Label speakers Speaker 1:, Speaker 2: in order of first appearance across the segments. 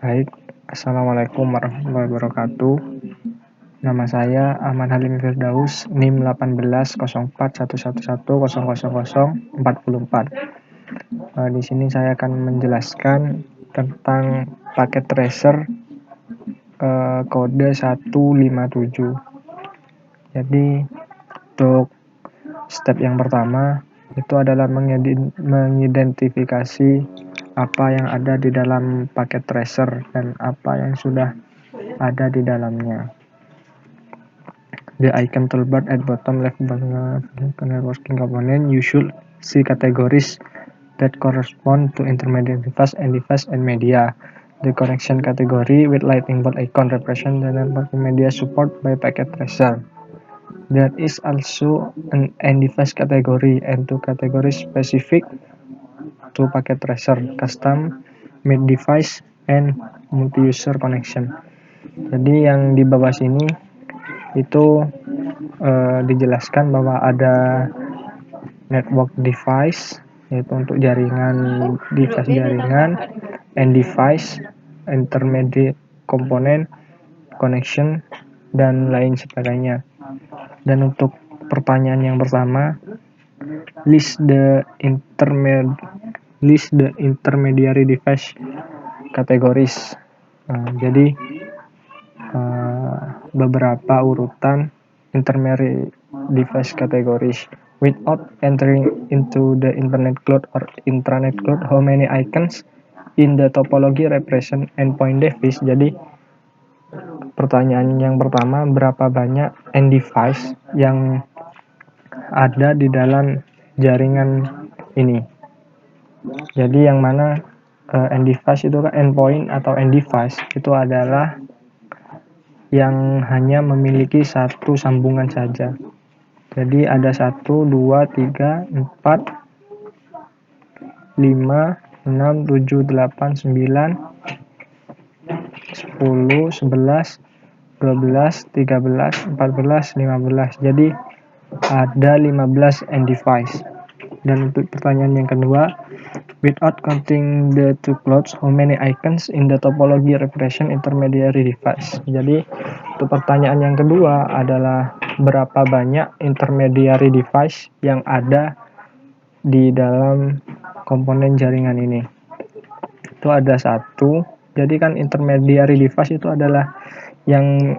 Speaker 1: Baik, Assalamualaikum warahmatullahi wabarakatuh. Nama saya Ahmad Halim Firdaus, NIM 180411100044. Di sini saya akan menjelaskan tentang paket tracer kode 157. Jadi untuk step yang pertama itu adalah mengidentifikasi apa yang ada di dalam paket tracer dan apa yang sudah ada di dalamnya. The icon toolbar at bottom left working component, you should see categories that correspond to intermediate device and media. The connection category with lightning bolt icon represent the network media support by packet tracer. There is also an end device category and two categories specific to packet tracer, custom made device and multi-user connection. Jadi yang di bawah sini itu dijelaskan bahwa ada network device, yaitu untuk jaringan, end device, intermediate component, connection, dan lain sebagainya. Dan untuk pertanyaan yang pertama, list the intermediary device categories. Jadi beberapa urutan intermediary device categories. Without entering into the internet cloud or intranet cloud, how many icons in the topology represent endpoint device? Jadi pertanyaan yang pertama, berapa banyak end device yang ada di dalam jaringan ini? Jadi yang mana end device itu kan endpoint atau end device itu adalah yang hanya memiliki satu sambungan saja. Jadi ada 1, 2, 3, 4, 5, 6, 7, 8, 9, 10, 11, 12, 13, 14, 15. Jadi ada 15 end device. Dan untuk pertanyaan yang kedua, without counting the two clouds, how many icons in the topology represent intermediary device? Jadi untuk pertanyaan yang kedua adalah berapa banyak intermediary device yang ada di dalam komponen jaringan ini. Itu ada 1. Jadi kan intermediary device itu adalah yang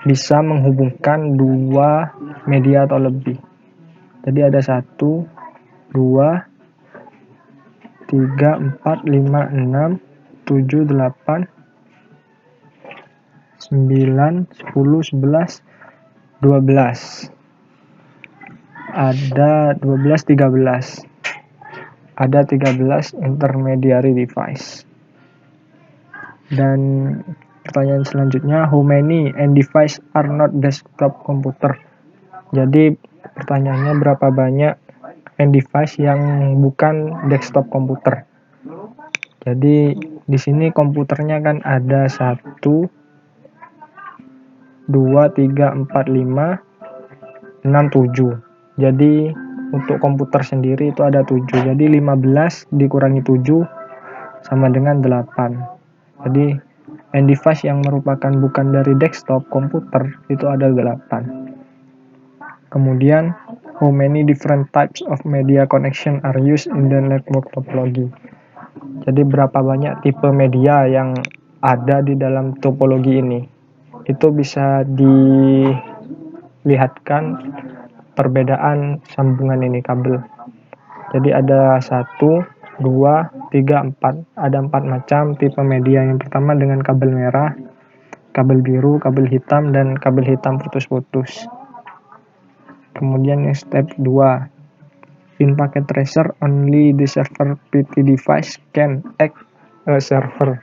Speaker 1: bisa menghubungkan dua media atau lebih. Jadi ada 1, 2, 3, 4, 5, 6, 7, 8, 9, 10, 11, 12. Ada 12, 13. Ada 13 intermediary device. Dan pertanyaan selanjutnya, how many end device are not desktop computer? Jadi pertanyaannya berapa banyak end device yang bukan desktop komputer. Jadi di sini komputernya kan ada 1, 2, 3, 4, 5, 6, 7. Jadi untuk komputer sendiri itu ada 7. Jadi 15 dikurangi 7 sama dengan 8. Jadi end device yang merupakan bukan dari desktop komputer itu ada 8. Kemudian how many different types of media connection are used in the network topology? Jadi berapa banyak tipe media yang ada di dalam topologi ini? Itu bisa dilihatkan perbedaan sambungan ini kabel. Jadi ada 1, 2, 3, 4. Ada 4 macam tipe media. Yang pertama dengan kabel merah, kabel biru, kabel hitam, dan kabel hitam putus-putus. Kemudian yang step 2. In packet tracer, only the server PT device can act a server.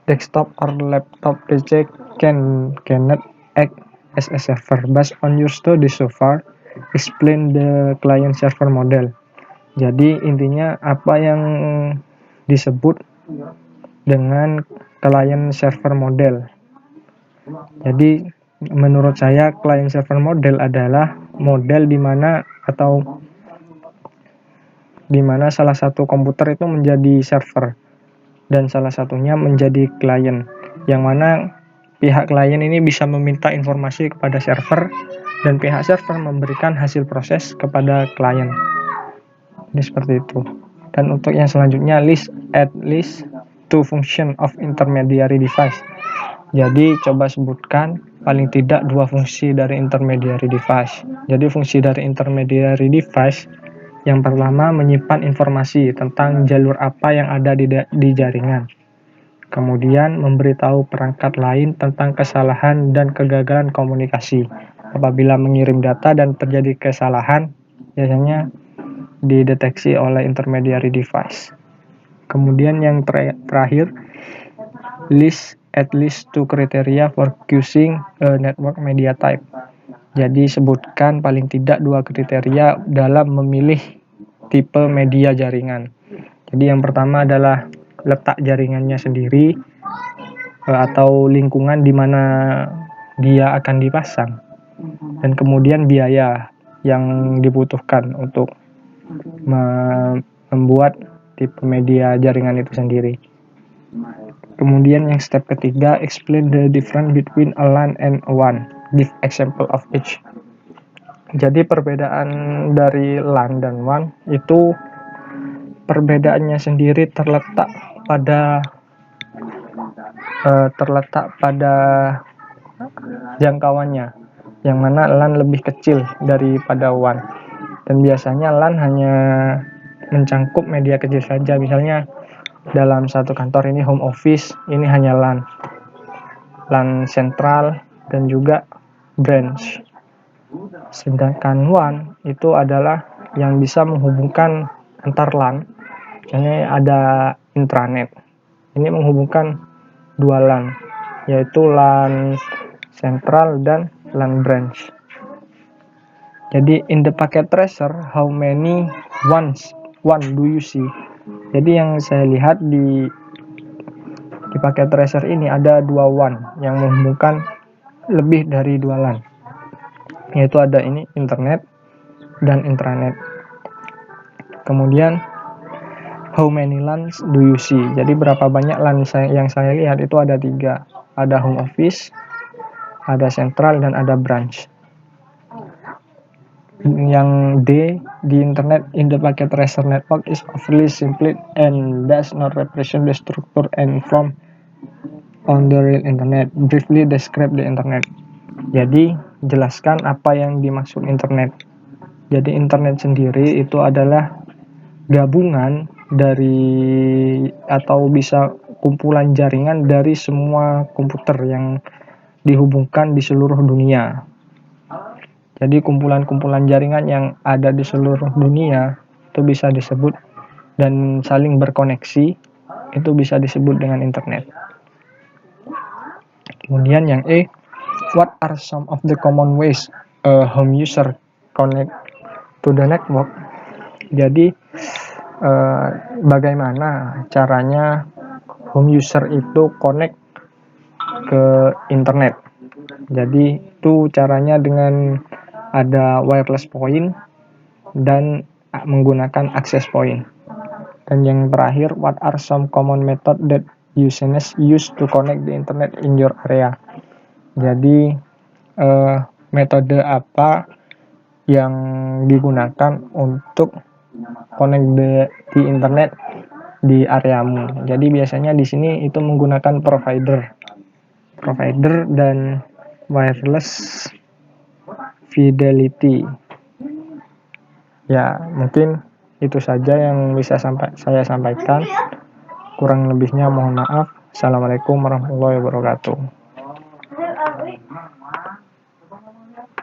Speaker 1: Desktop or laptop PC cannot act as a server. Based on your study so far, explain the client server model. Jadi intinya apa yang disebut dengan client server model. Jadi menurut saya client server model adalah model di mana salah satu komputer itu menjadi server. dan salah satunya menjadi klien, yang mana pihak klien ini bisa meminta informasi kepada server dan pihak server memberikan hasil proses kepada klien. Ini seperti itu. Dan untuk yang selanjutnya, list at least two function of intermediary device. Jadi coba sebutkan paling tidak 2 fungsi dari intermediary device. Jadi fungsi dari intermediary device yang pertama menyimpan informasi tentang jalur apa yang ada di jaringan. Kemudian memberitahu perangkat lain tentang kesalahan dan kegagalan komunikasi. Apabila mengirim data dan terjadi kesalahan, biasanya dideteksi oleh intermediary device. Kemudian yang terakhir, list at least two criteria for choosing a network media type. Jadi sebutkan paling tidak 2 kriteria dalam memilih tipe media jaringan. Jadi yang pertama adalah letak jaringannya sendiri atau lingkungan di mana dia akan dipasang, dan kemudian biaya yang dibutuhkan untuk membuat tipe media jaringan itu sendiri. Kemudian yang step ketiga, explain the difference between a LAN and a WAN. Give example of each. Jadi perbedaan dari LAN dan WAN itu perbedaannya sendiri terletak pada jangkauannya, yang mana LAN lebih kecil daripada WAN, dan biasanya LAN hanya mencangkup media kecil saja. Misalnya dalam satu kantor ini home office, ini hanya LAN sentral dan juga branch. Sedangkan WAN itu adalah yang bisa menghubungkan antar LAN. Misalnya ada intranet, ini menghubungkan 2 LAN, yaitu LAN sentral dan LAN branch. Jadi in the packet tracer, how many WAN do you see? Jadi yang saya lihat di packet tracer ini ada 2 WAN yang menghubungkan lebih dari 2 LAN, yaitu ada ini internet dan intranet. Kemudian how many LANs do you see? Jadi berapa banyak LAN yang saya lihat itu ada 3. Ada home office, ada sentral, dan ada branch. Yang D, the internet in the packet tracer network is overly simple and does not represent the structure and form on the real internet. Briefly describe the internet. Jadi jelaskan apa yang dimaksud internet. Jadi internet sendiri itu adalah gabungan dari atau bisa kumpulan jaringan dari semua komputer yang dihubungkan di seluruh dunia. Jadi kumpulan-kumpulan jaringan yang ada di seluruh dunia itu bisa disebut dan saling berkoneksi, itu bisa disebut dengan internet. Kemudian yang E, what are some of the common ways a home user connect to the network? Jadi bagaimana caranya home user itu connect ke internet? Jadi itu caranya dengan ada wireless point dan menggunakan access point. Dan yang terakhir, what are some common method that users use to connect the internet in your area? Jadi metode apa yang digunakan untuk connect di internet di areamu? Jadi biasanya di sini itu menggunakan provider dan wireless fidelity. Ya, mungkin itu saja yang bisa saya sampaikan. Kurang lebihnya mohon maaf. Assalamualaikum warahmatullahi wabarakatuh.